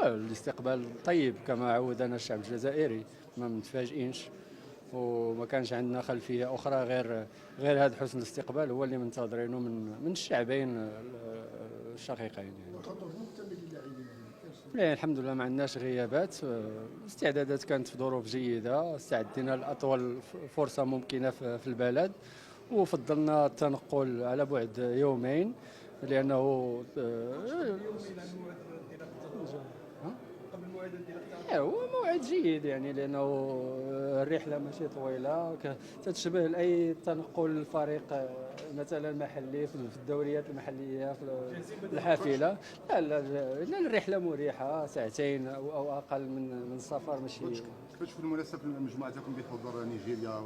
الاستقبال طيب كما عودنا الشعب الجزائري، ما متفاجئينش، وما كانش عندنا خلفيه اخرى غير هذا حسن الاستقبال هو اللي منتظرينه من الشعبين الشقيقين يعني. لا الحمد لله ما عندناش غيابات، الاستعدادات كانت في ظروف جيده، استعدينا لاطول فرصه ممكنه في البلد، وفضلنا التنقل على بعد يومين لانه هو موعد جيد يعني، لانه الرحله ماشي طويله، تتشبه لاي تنقل الفريق مثلا محلي في الدوريات المحليه في الحافله. لا الرحله مريحه، ساعتين او اقل من السفر ماشي. كيفاش في المناسبه المجموعه تاعكم بحضور نيجيريا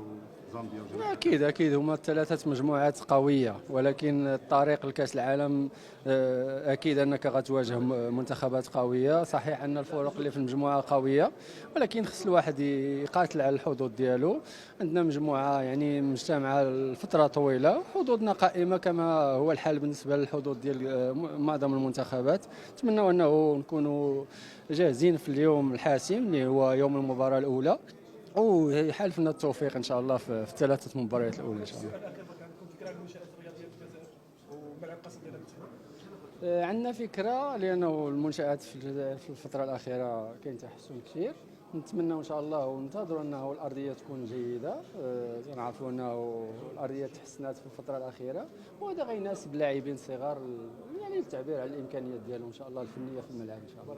وزامبيا وجنوب اكيد هما ثلاثه مجموعات قويه، ولكن الطريق لكاس العالم اكيد انك غتواجه منتخبات قويه. صحيح ان الفرق اللي في المجموعه قويه، ولكن خص الواحد يقاتل على الحظوظ ديالو. عندنا مجموعه يعني مجتمعه لفتره طويله، حظوظنا قائمه كما هو الحال بالنسبه للحظوظ ديال معظم المنتخبات. نتمنى انه نكونوا جاهزين في اليوم الحاسم اللي هو يوم المباراه الاولى، ويحالفنا التوفيق ان شاء الله في الثلاثه مباريات الاولى ان شاء الله. عندنا فكره، لانه المنشات في الجزائر في الفتره الاخيره كاين تحسن كثير. نتمنى ان شاء الله وننتظروا انه الارضيه تكون جيده. نعرفوا انه الارضيه تحسنات في الفتره الاخيره، وهذا غيناسب لاعبين صغار يعني للتعبير على الامكانيات ديالهم ان شاء الله الفنيه في الملعب ان شاء الله.